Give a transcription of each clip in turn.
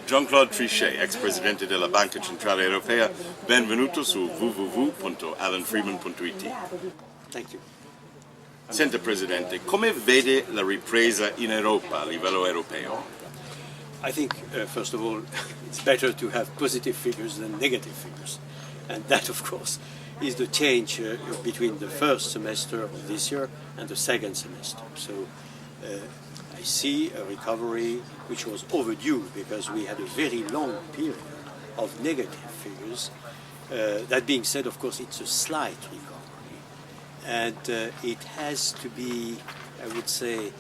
Jean-Claude Trichet, ex-presidente della Banca, Centrale Europea, benvenuto su www.alanfriedman.it. Thank you. Senta Presidente, come vede la ripresa in Europa a livello europeo? I think, first of all, it's better to have positive figures than negative figures. And that, of course, is the change between the first semester of this year and the second semester. So I see a recovery which was overdue because we had a very long period of negative figures. That being said, of course, it's a slight recovery. And it has to be, I would say,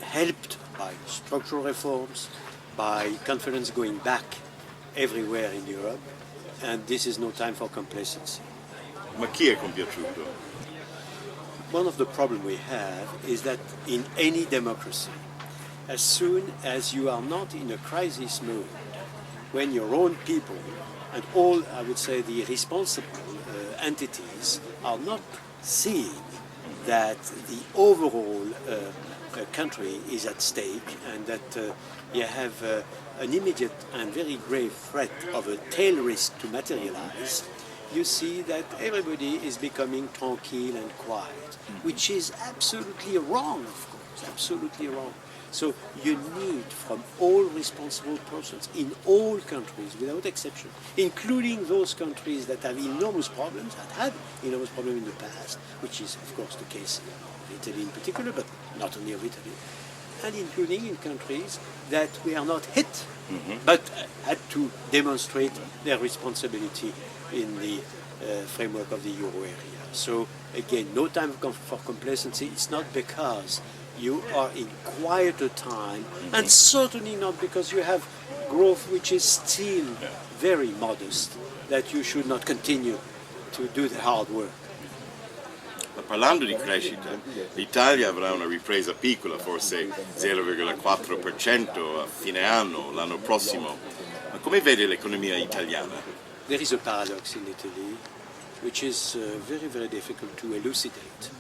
helped by structural reforms, by confidence going back everywhere in Europe, and this is no time for complacency. Ma chi è compiaciuto? One of the problems we have is that in any democracy, as soon as you are not in a crisis mode, when your own people and all, I would say, the responsible entities are not seeing that the overall country is at stake and that you have an immediate and very grave threat of a tail risk to materialize, you see that everybody is becoming tranquil and quiet, which is absolutely wrong, of course, absolutely wrong. So you need from all responsible persons in all countries, without exception, including those countries that have enormous problems, that had enormous problems in the past, which is, of course, the case of Italy in particular, but not only of Italy, and including in countries that we are not hit, but had to demonstrate their responsibility in the framework of the euro area. So again, no time for complacency. It's not because you are in quieter time, and certainly not because you have growth which is still very modest, that you should not continue to do the hard work. Ma parlando di crescita, l'Italia avrà una ripresa piccola, forse 0,4% a fine anno, l'anno prossimo. Ma come vede l'economia italiana? There is a paradox in Italy which is very, very difficult to elucidate.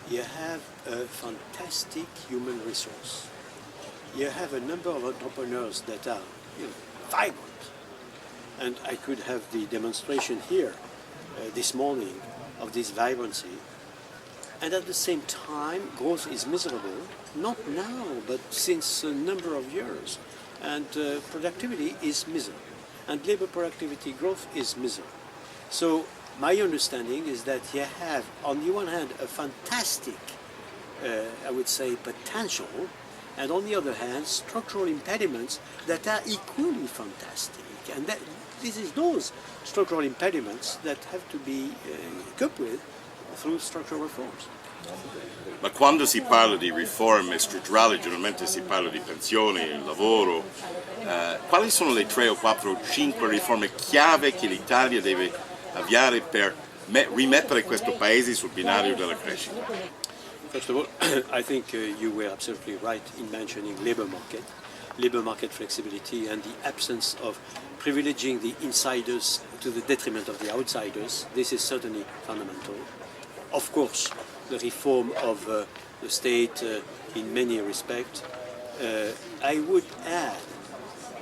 You have a fantastic human resource. You have a number of entrepreneurs that are vibrant. And I could have the demonstration here this morning of this vibrancy. And at the same time, growth is miserable, not now, but since a number of years. And productivity is miserable. And labor productivity growth is miserable. So my understanding is that you have, on the one hand, a fantastic, I would say, potential, and on the other hand, structural impediments that are equally fantastic. And that, this is those structural impediments that have to be coped with through structural reforms. Ma quando si parla di riforme strutturali, generalmente si parla di pensioni, lavoro. Quali sono le 3 o 4 o 5 riforme chiave che l'Italia deve avviare per rimettere questo paese sul binario della crescita? First of all, I think you were absolutely right in mentioning labor market flexibility, and the absence of privileging the insiders to the detriment of the outsiders. This is certainly fundamental. Of course, the reform of the state in many respects. I would add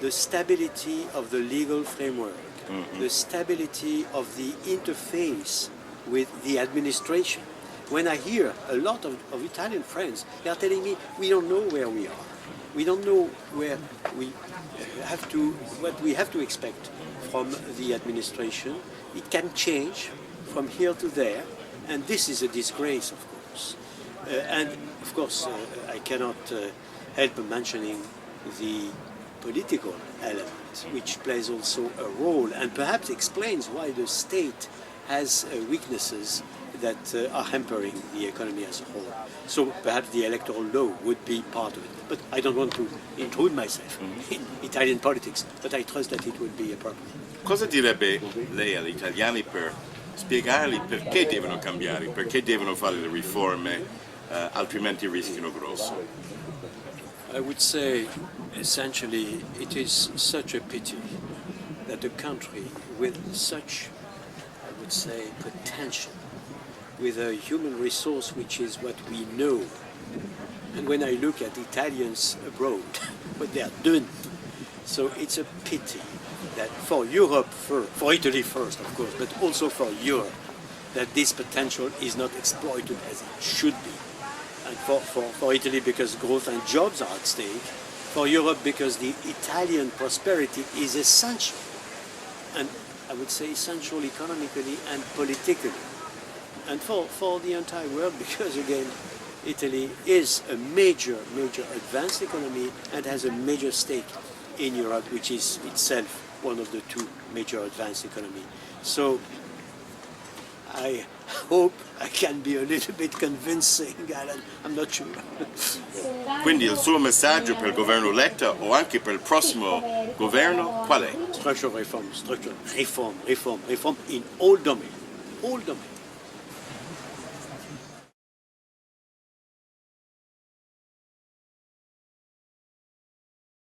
the stability of the legal framework, the stability of the interface with the administration. When I hear a lot of Italian friends, they are telling me, we don't know where we are. We don't know where we have to, what we have to expect from the administration. It can change from here to there, and this is a disgrace, of course. And of course, I cannot help mentioning the political element, which plays also a role and perhaps explains why the state has weaknesses that are hampering the economy as a whole. So perhaps the electoral law would be part of it. But I don't want to intrude myself in Italian politics, but I trust that it would be appropriate. Cosa direbbe lei agli italiani per spiegargli perché devono cambiare, perché devono fare le riforme, altrimenti rischiano grosso? I would say, essentially, it is such a pity that a country with such, I would say, potential, with a human resource which is what we know, and when I look at Italians abroad, what they are doing, So it's a pity that for Europe, for Italy first, of course, but also for Europe, that this potential is not exploited as it should be. And for Italy, because growth and jobs are at stake. For Europe, because the Italian prosperity is essential. And I would say essential economically and politically. And for the entire world, because again, Italy is a major advanced economy and has a major stake in Europe, which is itself one of the two major advanced economies. So I hope I can be a little bit convincing, Alan. I'm not sure. Quindi il suo messaggio per il governo Letta o anche per il prossimo governo qual è? Structural reform in all domains.